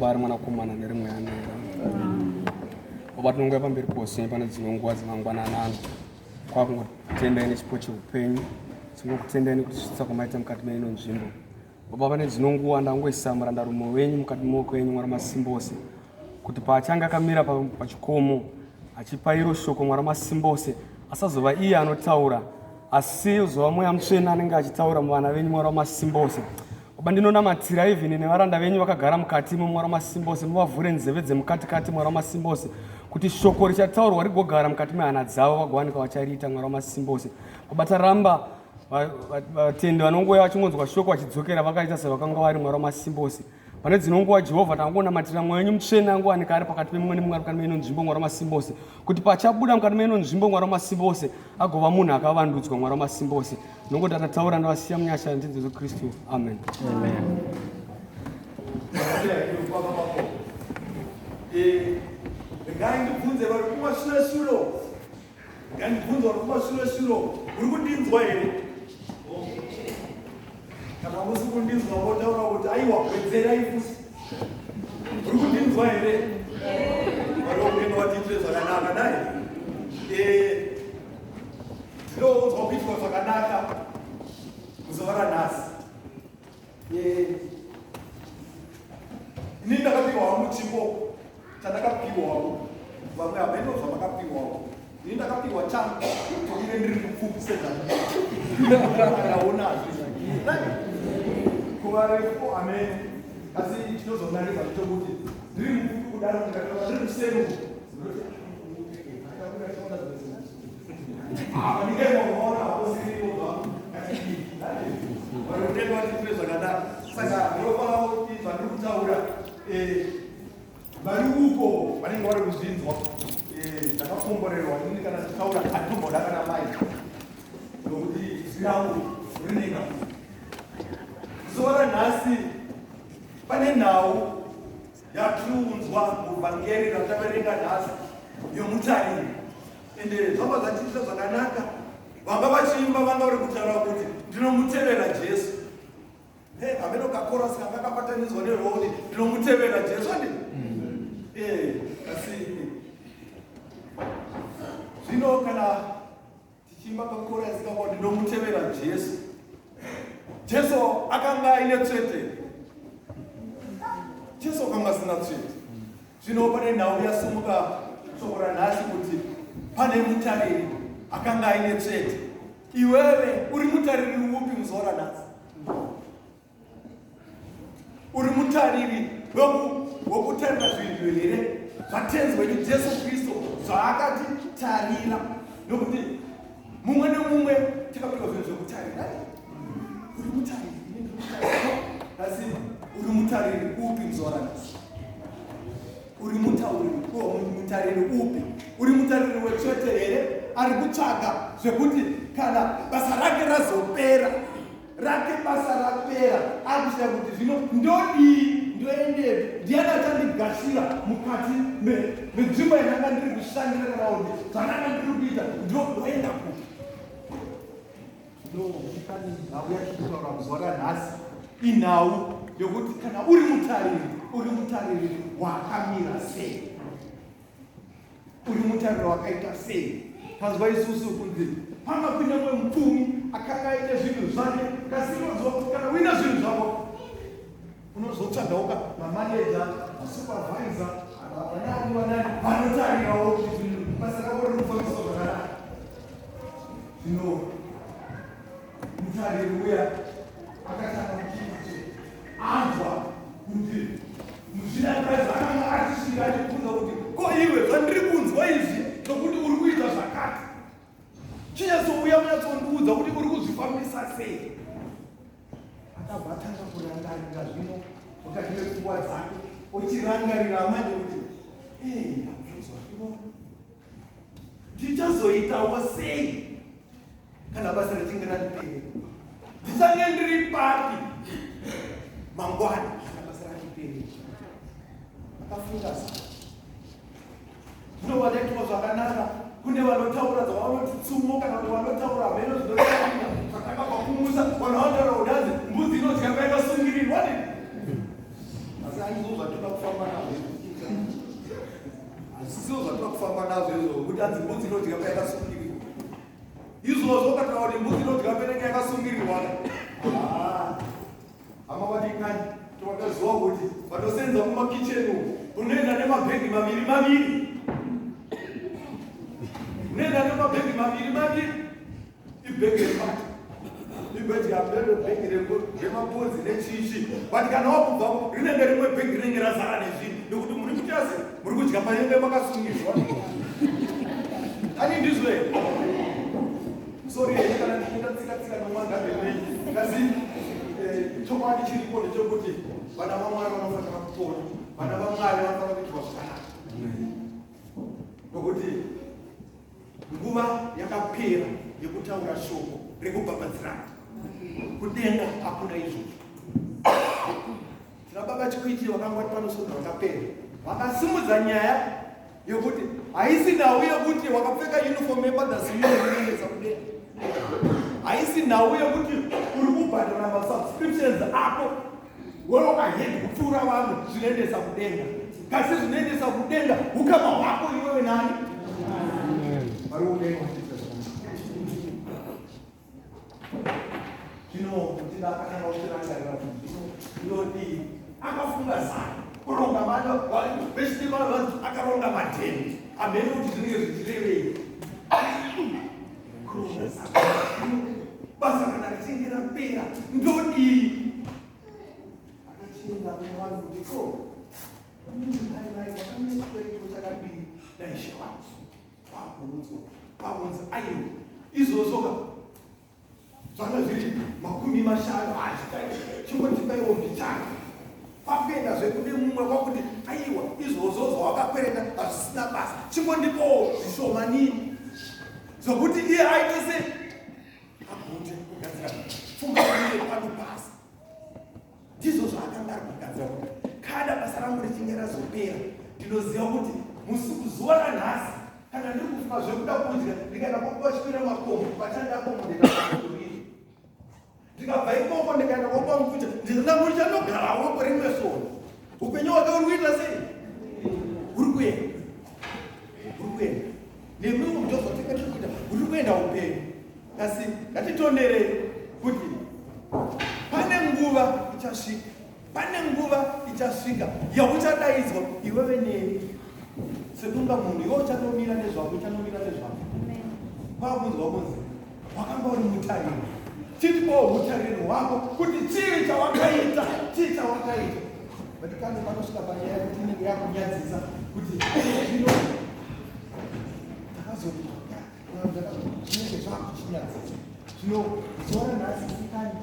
Bari mwanakomana nerimwe yanera obatinongoya pamberi posi pane dzimwe nguva dzimangwananana kwakungotendai nechipo cheupenyu dzingokutendai nekutisvitsa kwamaita mukati meino nzvimbo oba pane dzino nguva ndangoisa murandarume wenyu mukati moko yenyu Mwari Masimba Ose kuti paachanga akamira pachikomo achipa iro shoko Mwari Masimba Ose asazova iye anotaura asi uzova Mweya Mutsvene anenge achitaura muvana venyu Mwari Masimba Ose. Oba ndinonamatira even nevaranda venyu vakagara mukati Mwari Masimba Ose muvavhure nzeve dzemukati Mwari Masimba Ose kuti shoko richataurwa rigogara mukati mehana dzavo vagowanika vachariita Mwari Masimba Ose. Oba taramba vatendi vanongouya vachingonzwa shoko vachidzokera vakaita sevakanga vari Mwari Masimba Ose. Pane dzino nguva Jehovha tangonamatira Mweya wenyu Mutsvene angowanika ari pakati pemumwe nemumwe mukati meino nzvimbo Mwari Masimba Ose kuti pachabuda mukati meino nzvimbo Mwari Masimba Ose agova munhu akavandudzwa Mwari Masimba Ose. Nongoti atataura ndavasiya munyasha yaJesu Kristu. Amen. Amen. Ngandibvunze vari kumashure-shure. Ngandibvunze vari kumashure-shure. Uri kundinzwa here? Kana musi kundinzwa votaura kuti aiwa kwedzerai fusi. Uri kundinzwa here? Vari kugenda vatiitire zvakanaka naye. Ndinounzwa kuitwa zvakanaka kuzova ranhasi. Ini ndakapiwawo muchipo chandakapiwawo. Vamwe haveno zvamakapiwawo. Ini ndakapiwa changu toire ndiri mupfupi sezvandakaonazvo. Kuva refu amen. Asi chinozonakidza ndechekuti ndiri mupfupi kudaro ndikatova ndiri musemu. Ndingevaona haposirivo zvangu. Varikutenga vachitire zvakanaka. Saka ndinofanira kuti zvandiri kutaura vari uko vanenge vari kuzvinzwa ndakakomborerwa ini kana tichaura hatimboda kana mai nokuti zirangu rinega. Zuva ranhasi pane nhau yatiriunzwa muvhangeri rataverenga nhasi yomutariri ende zvabva zvachiita zvakanaka. Vanga vachiimba vanga vari kutaura kuti ndinomutevera Jesu. Haveno kakorasi kanga kabatanidzwa nerwoti ndinomutevera Jesu andi asi zvino kana tichiimba kakorasi kakoti ndinomutevera Jesu, Jesu akanga aine tsvete. Jesu akanga asina tsvete. Zvino pane nhau yasimuka shoko ranhasi kuti pane mutariri akanga aine tsvete. Iwewe uri mutariri upi muzuva ranhasi? Uri mutariri wokutarira zvinhu here zvatenzwe naJesu Kristu zvaakatitarira? Nokuti mumwe nemumwe tikapiwa zvinhu zvekutarira. Uri mutariri asi uri mutariri upi muzuva ranhasi? Uri mutariri upi? Uri mutariri wetsvete here ari kutsvaga zvekuti kana basa rake razopera, rake basa rapera, akuziva kuti zvino ndodii, ndoendepi, ndiani achandigashira mukati menzvimbo yananga ndiri kushandira kana kuti zvananga ndiri kuita ndoenda kupi? Ndokani nhau yachitaura muzuva ranhasi inhau yokuti kana uri mutariri wakamira sei? Uri mutariri wakaita sei? Panzwa isusu kunzi pangapinda mumwe mupfumi akanga aite zvinhu zvake, kasi unozwa kuti kana uina zvinhu zvako unozotsvagauka mamaneja, masupervisor, vanani vanotarirawo kuti zvinhu basa rako riri kufambiswa zvakanaka. Zvino mutariri uya akatanga kuchii anzwa kuti muzvinakadzi akanga achisvika achibvunza kuti ko iwe zvandiri kunzwa izvi nokuti uri kuita zvakati, chinyazouya munyatsondiudza kuti uri kuzvifambisa sei? Akabva atanga kurangarira zvino kuti pfungwa dzake uchirangarira manje kuti ndakuzwa ivo ndichazoitawo sei kana basa richinge ratipera ndichange ndiri papi mangwana kana basa ratipera akafunga sa zvinovanetwa zvakanaka kune vanotaura dzavanoti tsumo kana kuti vanotaura mheno zvinotaurira zvakanga pakumusa vanhu vanotaura kudazi mbudzi inodya paikasungirirwa ne asi aizo zvatoda kufamba nazvo hazisiwo zvatoda kufamba nazvo izvo kuti anzi mbudzi inodya paikasungirirwa izvozvo ukataura kuti mbudzi inodya painenge yakasungirirwa hama vadikani towakaziva kuti vanosenza mumakicheni unoenda nemabhegi maviri unoenda nemabhegi maviri ibhegi repata ibhegi bhegi remabhodzi nechichi but kana wakubvapo rinenge rimwe bhegi rinenge razara nezvinhu nekuti muri kutasi muri kudya panenge makasungirirwa ani ndizvo here sori kana ndindatsika nomwangabenei kasi chokwadi chiripo ndechokuti vana vamwari vanofanira kupona vana vamwari vanofanira kuitwa zvakanaka nokuti nguva yakapera yekutaura shoko rekubhabhadzirana kudenga hakuna izvozvo tina baba chikuitiri vakangwati panosodza vakapera vakasimudza nyaya yokuti haisi nhau yekuti wakapfeka uniform yepadhasinoendesa kudenga haisi nhau yekuti uri kubhadhara masubscriptions ako wewe ukahedi kupfuura vamwe zvinoendesa kudenga kasi zvinoendesa kudenga ukama hwako iwewe nani vari kudenga zvino kuti akatanga kuchirangarira inodii akafunga zana kuronga vechitema vanhu akaronga madheni amene kuti zvinenge zvichirevei kuronga zana basa kana richinge rapera ndodii akachinda kune vanhu kuti ko vakamesweiko chakadii daishevanzi vakunzi aiwa izvozoka zvanga zviri 50 chingotipaiwo mbichana papenda zvekude mumwe kwakuti aiwa izvozvo zvawakakwereta hazvisina basa chingondipowo zvishomanini zvokuti iye aite se agute kugadzira pfungwa iye pano basa ndizvo zvaakanga ari kugadzira kuti kada basa rangu richinge razopera ndinoziva kuti zuva ranhasi kana ndiri kufunga zvekuda kudya ndikaenda kwakupachipira makomo pachandakomo ndikaaaii ndikabva ikoko ndikaenda kwakwamukucha ndizina muri chanogarawo kwerimwe soro upenyu hwake uri kuita sei uri kuenda nemiwo ndozvatikatikuita uri kuenda upenyu asi ngatitonderei kuti pane nguva ichasvika yakuchadaidzwa iwewe neni sekunga munhu iwe uchatomira nezvako kwakunzwa kunzi wakanga uri mutariri chitipowo mutariri wako kuti chii chawakaita vatikane panosvika panyaya yekuti inenge yakunyadzisa kuti zvino takazvinenge zvakuchinyadzisa zvino zuva ranhasi ikani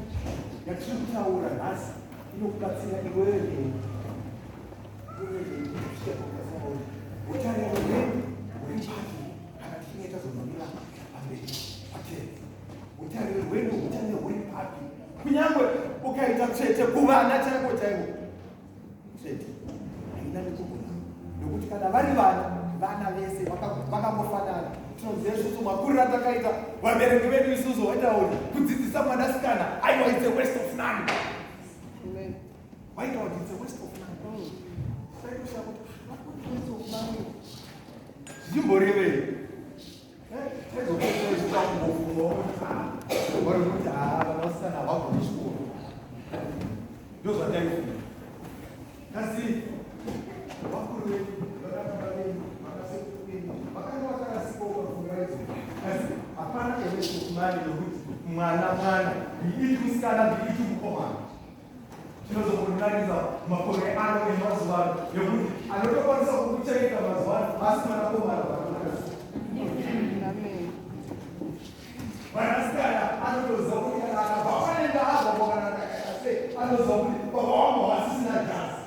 yatiri kutaura nhasi inokubatsira iwewe utariri hwedu huri pati kana tichinge tazomira pamberi pateri utariri hwedu huchange huri papi kunyange ukaita tsvete kuvana chaivo tsvete haina nekugona nokuti kana vari vana vese vakangofanana tinoziva isusu makuriro atakaita vabereki vedu isusu vaita kuti kudzidzisa mwanasikana aiwa it's a waste of none vaita kuti it's a waste of none zvimborevei vari kuti vanasikana havagoni chikoro ndozvataifunda kasi vakuru vedu vakaramba venyu vakasekuru venyu vakanga vakarasipa ukafunga izvo kasi hapana ewesokumani nokuti mwana ndiiti musikana ndiiti mukomana chinozokunanidza makore ano emazuva ano nekuti anotokwanisa kukuchaita mazuva ano asi manakomana vakanakasi vanasikana anotoziva kuti kana akabva panenda azvambokanakakaita sei anoziva kuti baba wangu hasisina jazi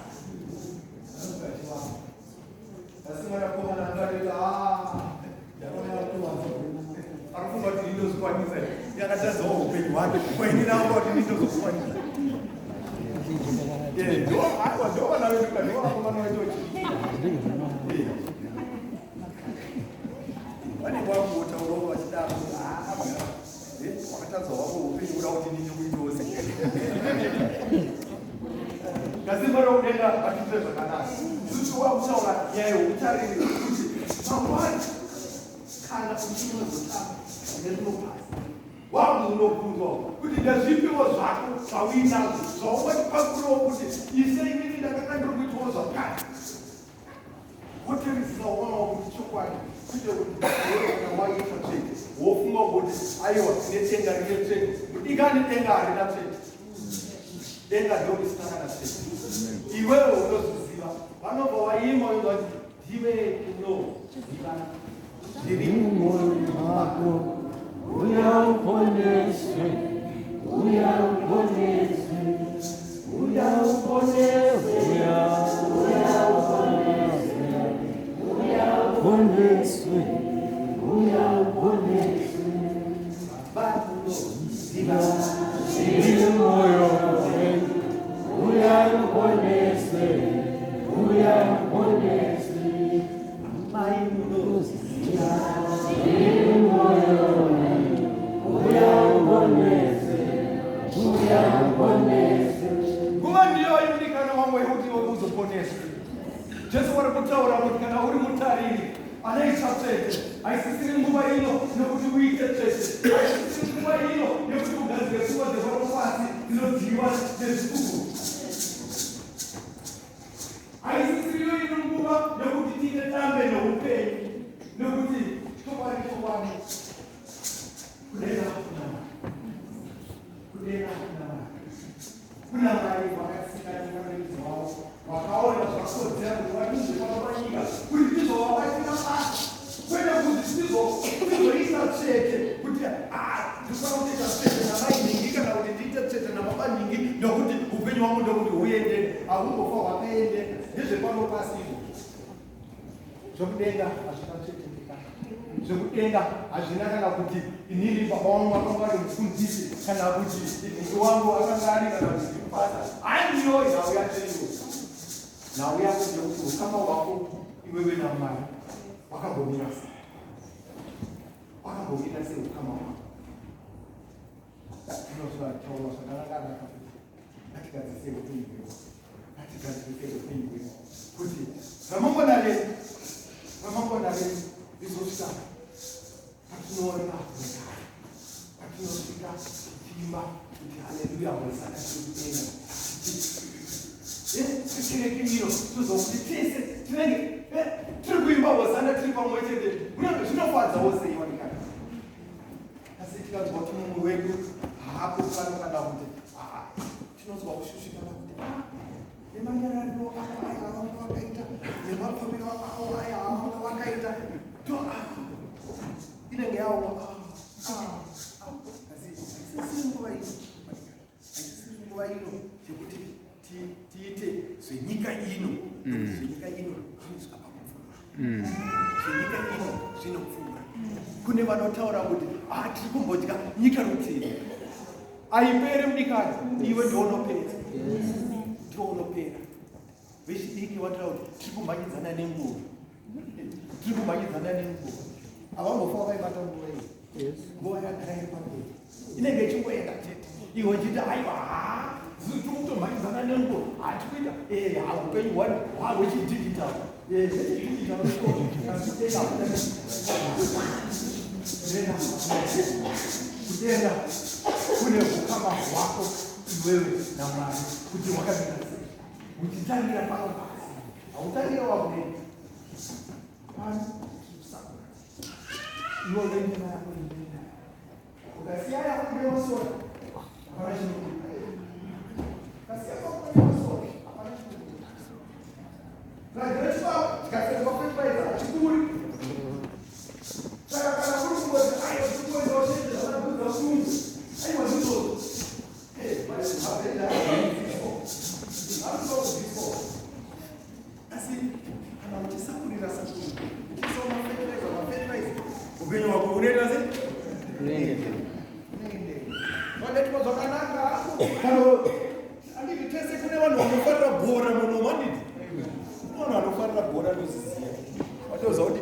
Andikitese kune vanhu vanofara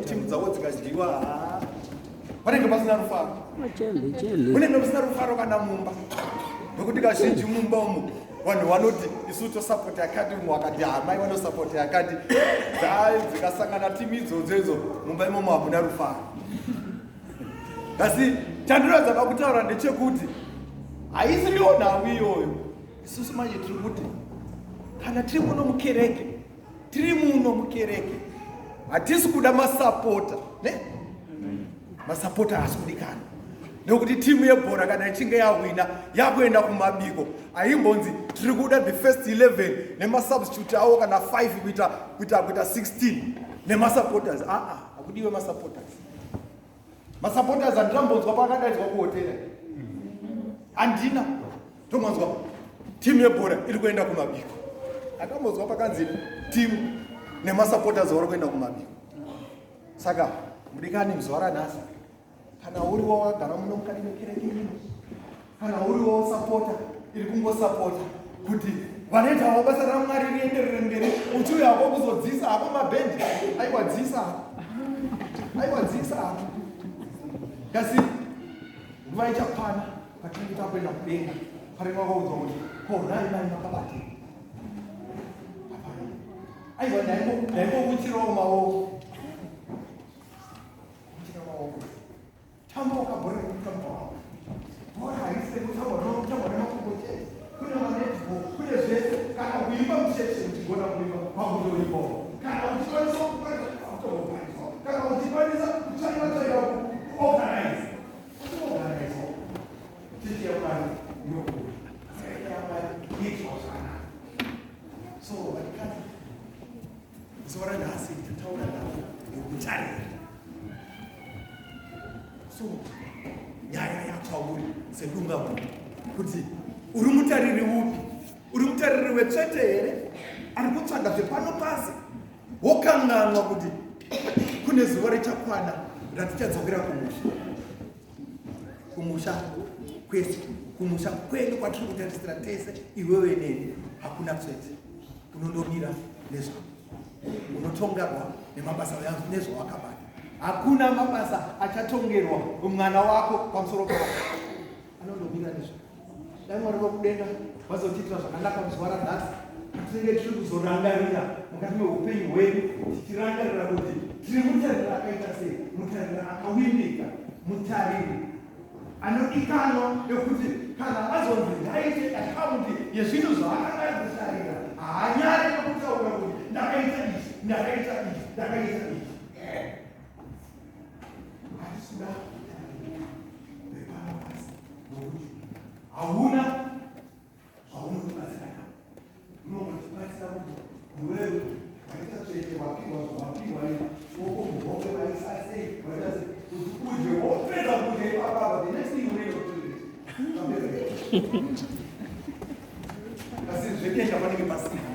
timu dzavo dzikadyiwa panenge pasina rufaro. Munenge musina rufaro kana mumba, nokuti kazhinji mumba umu vanhu vanoti isu tosapoti yakati, mumwe akati hamai vanosapoti yakati, dzikasangana timu idzodzo mumba imomo hamuna rufaro. Asi chandinoda pakutaura ndechekuti haisiriwo nhau iyoyo. Isusu manje tiri kuti kana tiri muno mukereke hatisi kuda masapota, masapota haasi kudikana, nekuti timu yebhora kana ichinge yawina yakuenda kumabiko, haimbonzi tiri kuda the first 11 nemasubstitute awo kana 5 kuita 16 nemasupporters. Hakudiwe masupporters. Masupporters andambonzwa pakadaidzwa kuhotera, handina tomanzwa timu yebhora iri kuenda kumabiko, akambonzwa pakanzi timu nemasupporters vari kuenda kumabiko. Saka mudikani muzuva ranhasi, kana uriwo wagara muno mukati mekereke ino, kana uriwo sapota iri kungosapota kuti vanoitawo basa raMwari rienderere mberi, uchiuya hako kuzodzisa hako mabhendi, aiwadzisa kasi nguva ichakwana patinenge takuenda kudenga, paringa kaudzwa kuti nai makabati aiwa ndaimbokuchirawo maoko tamba wakabhora kutamba wako bhora haisi kutamba nemakokoche, kune manetball, kune zvese. Kana kuimba mucheche uchigona kuimba pakutoimbawo, kana uchikwanisa kutookwanisa, kana uchikwanisa kutsvaira organize titi yaMwari yokuitwa zvakanaka. So vatikati zuva ranhasi tataura navo nekutarira. So nyaya yakwauri sedungamunhu kuti uri mutariri upi? Uri mutariri wetsvete here ari kutsvaga zvepano pasi? Wokanganwa kuti kune zuva richakwana ratichadzokera kumusha kwese, kumusha kwedu kwatiri kutarisira tese, iwewe neni. Hakuna tsvete, unondomira nezvako, unotongerwa nemabasa nezvawakabata. Hakuna mabasa achatongerwa mwana wako pamusoro pako, anondomira nezvako. Dai Mwari vakudenga vazotiitira zvakanaka muzuva ranhasi, tinenge tiri kuzorangarira mukati meupenyu hwedu, tichirangarira kuti tiri mutariri akaita sei, mutariri akawimbika, mutariri anodikanwa, nekuti kana azonzi ndaite akaunti yezvinhu zvaakanga kutarira, haanyare nekutaura kuti ndakaita izvi. Hatisuda bepanapasi nokuti hauna zvaunotibatsira nawo. Unotibatsira kuti iwewe waita tsvete, wapihwa muhope vaisa sei, waita sei, kuti udye wopedza kudya ipapapa, the next thing you need to do kasi zvekesha panenge pasina.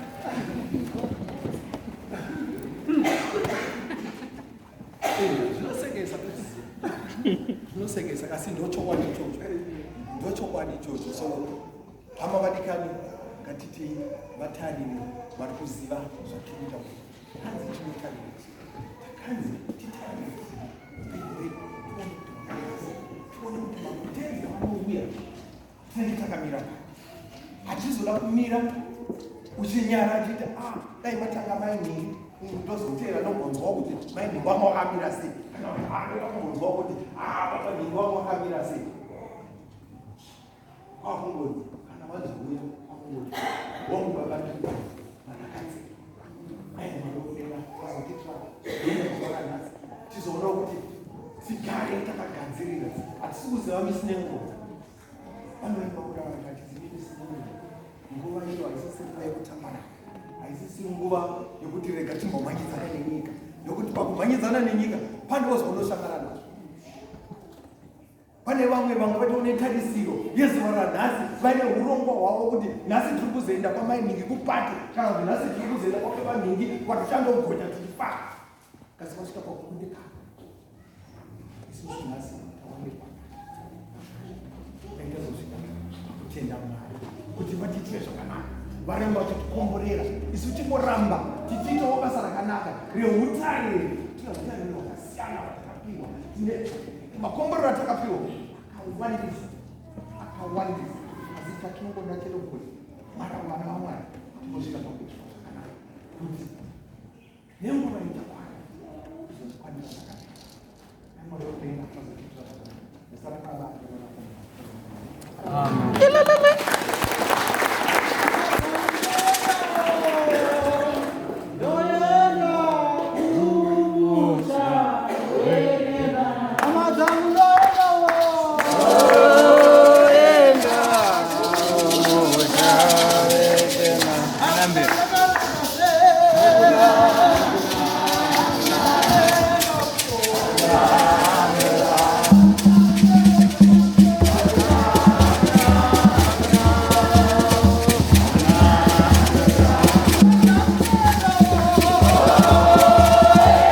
Zvinosekesa kasi ndochokwadi ichocho. So hama vadikani, ngatiti vatariri vari kuziva zvatinoita kuti hanzi tinotarira, takanzi titarire tione kuti makutenzi anouya tinenge takamira. Hatizoda kumira uchinyara achiti dai matanga mainhingi ndozotera nobonzwa kuti mainhingi wangu wakamira sei, kana vanobonzwa kuti papaningi wangu wakamira sei. Kwakungoti kana wazouya kwakungoti wangu wakamira vanakadzi aimaoera vazotitira zvakanhasi, tizoona kuti tigare takagadzirira. Hatisi kuziva misi nenguva, vanoimba kuda vakatizivi misi nenguva. Nguva iyo haisisi nguva yekutambarara, haisisi nguva yokuti rega timbomhanyidzana nenyika, nokuti pakumhanyidzana nenyika pandiwo zvaunosangana nazvo. Pane vamwe vaita netarisiro yezuva ranhasi, vaine urongwa hwavo kuti nhasi tiri kuzoenda kwamainingi kupati, kana kuti nhasi tiri kuzoenda kwakemaningi kwatichandogonya tichifa. Kasi vasvika pakukundikana, isusu nhasi tawanikwa taitazosvika kutenda Mwari kuti vatitire zvakanaka, varamba vachitikomborera, isu tingoramba tichiitawo basa rakanaka reutariri, tingautariri wakasi akasiyana atakapiwa makomborero atakapiwa akawandisa asi tatinongonakira kuti mwana wamwari tinosvika pakuitwa zvakanaka kuti nenguva itakwana izozvikwanisa zvakanaka namwari wokuenda achazotiitira zvakanaka nesarakava Amen.